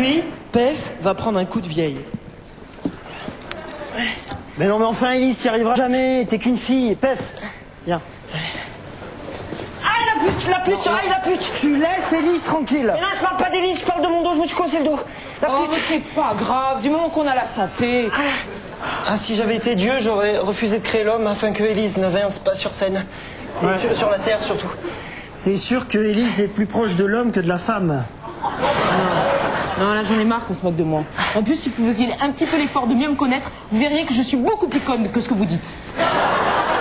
Puis, Pef va prendre un coup de vieille. Mais non, mais enfin, Elise, t'y arriveras jamais. T'es qu'une fille. Pef, viens. Aïe la pute, aïe la pute. Tu laisses Elise tranquille. Mais non, je parle pas d'Élise, je parle de mon dos, je me suis coincé le dos. La Oh, pute. mais c'est pas grave, du moment qu'on a la santé. Ah, si j'avais été Dieu, j'aurais refusé de créer l'homme afin que Élise n'avance pas sur scène. Et Ouais. sur la terre surtout. C'est sûr que Elise est plus proche de l'homme que de la femme. Non, là j'en ai marre qu'on se moque de moi. En plus, si vous faisiez un petit peu l'effort de mieux me connaître, vous verriez que je suis beaucoup plus conne que ce que vous dites.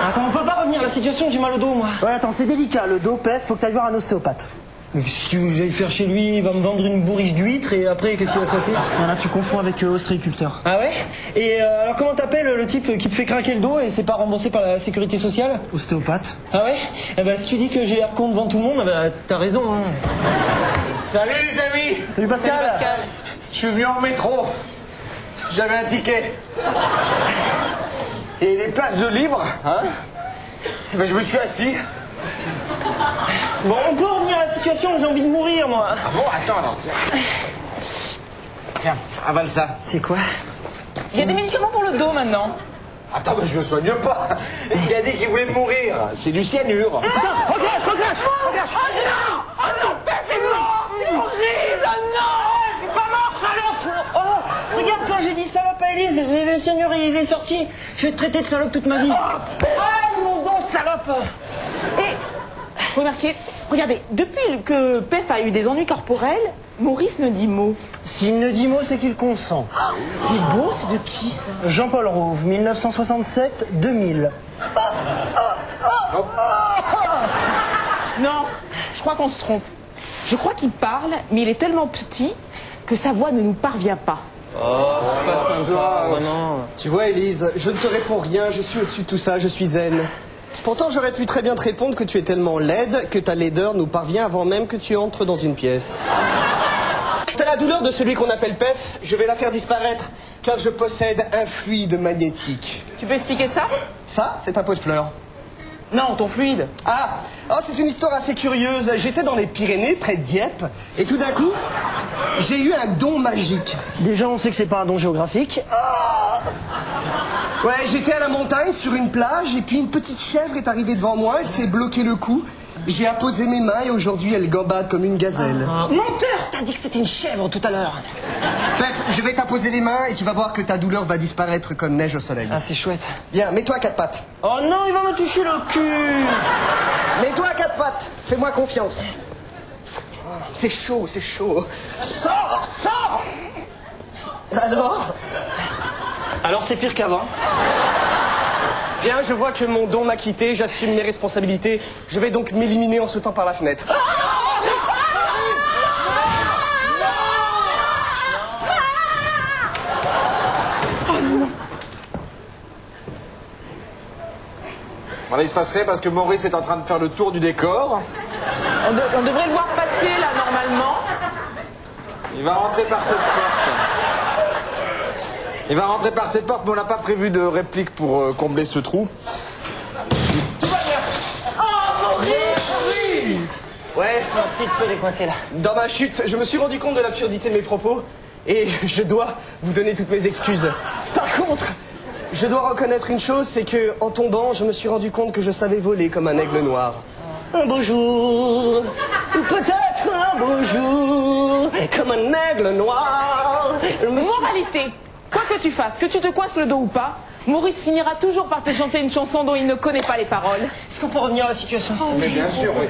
Attends, on peut pas revenir à la situation, j'ai mal au dos moi. Ouais, attends, c'est délicat. Le dos, Pef, faut que t'ailles voir un ostéopathe. Mais si tu veux que j'aille faire chez lui, il va me vendre une bourriche d'huîtres et après, qu'est-ce qui va se passer? Voilà, tu confonds avec ostréiculteur. Ah ouais? Et alors comment t'appelles le type qui te fait craquer le dos et c'est pas remboursé par la sécurité sociale? Ostéopathe. Ah ouais? Eh ben si tu dis que j'ai l'air con devant tout le monde, ben, t'as raison hein. Salut les amis. Salut Pascal. Je suis venu en métro. J'avais un ticket. Et les places de libre, hein. Ben, je me suis assis. Bon, on peut revenir à la situation, j'ai envie de mourir moi. Ah bon, attends alors, tiens. Tiens, avale ça. C'est quoi? Il y a des médicaments pour le dos maintenant. Attends, mais je le soigne pas. Il a dit qu'il voulait mourir. C'est du cyanure. Attends, recrache. Oh non, Pef est mort. C'est horrible. Oh non, c'est pas mort, salope. Oh, regarde quand j'ai dit salope à Élise, le seigneur il est sorti. Je vais te traiter de salope toute ma vie. Ah, mon dos salope. Remarquez, regardez, depuis que Pef a eu des ennuis corporels, Maurice ne dit mot. S'il ne dit mot, c'est qu'il consent. C'est beau, c'est de qui ça? Jean-Paul Rouve, 1967-2000. Non, je crois qu'on se trompe. Je crois qu'il parle, mais il est tellement petit que sa voix ne nous parvient pas. Oh, c'est pas sympa, vraiment. Tu vois, Élise, je ne te réponds rien, je suis au-dessus de tout ça, je suis zen. Pourtant, j'aurais pu très bien te répondre que tu es tellement laide que ta laideur nous parvient avant même que tu entres dans une pièce. T'as la douleur de celui qu'on appelle Pef, je vais la faire disparaître, car je possède un fluide magnétique. Tu peux expliquer ça? Ça, c'est un pot de fleurs. Non, ton fluide. Ah, c'est une histoire assez curieuse. J'étais dans les Pyrénées, près de Dieppe, et tout d'un coup, j'ai eu un don magique. Déjà, on sait que c'est pas un don géographique. Ouais, j'étais à la montagne, sur une plage, et puis une petite chèvre est arrivée devant moi, elle s'est bloqué le cou. J'ai apposé mes mains et aujourd'hui elle gambade comme une gazelle. Menteur, t'as dit que c'était une chèvre tout à l'heure. Bref, je vais t'apposer les mains et tu vas voir que ta douleur va disparaître comme neige au soleil. Ah, c'est chouette. Viens, mets-toi à quatre pattes. Oh non, il va me toucher le cul. Mets-toi à quatre pattes, fais-moi confiance. C'est chaud, c'est chaud. Sors, sors. Alors c'est pire qu'avant. Bien, je vois que mon don m'a quitté, j'assume mes responsabilités. Je vais donc m'éliminer en sautant par la fenêtre. Voilà, il se passerait parce que Maurice est en train de faire le tour du décor. On devrait le voir passer là normalement. Il va rentrer par cette porte. Mais on n'a pas prévu de réplique pour combler ce trou. Ouais, c'est un petit peu décoincé là. Dans ma chute, je me suis rendu compte de l'absurdité de mes propos et je dois vous donner toutes mes excuses. Par contre, je dois reconnaître une chose, c'est que en tombant, je me suis rendu compte que je savais voler comme un aigle noir. Un beau jour, ou peut-être un beau jour, comme un aigle noir. Moralité, quoi que tu fasses, que tu te coinces le dos ou pas, Maurice finira toujours par te chanter une chanson dont il ne connaît pas les paroles. Est-ce qu'on peut revenir à la situation? Mais bien sûr, oui.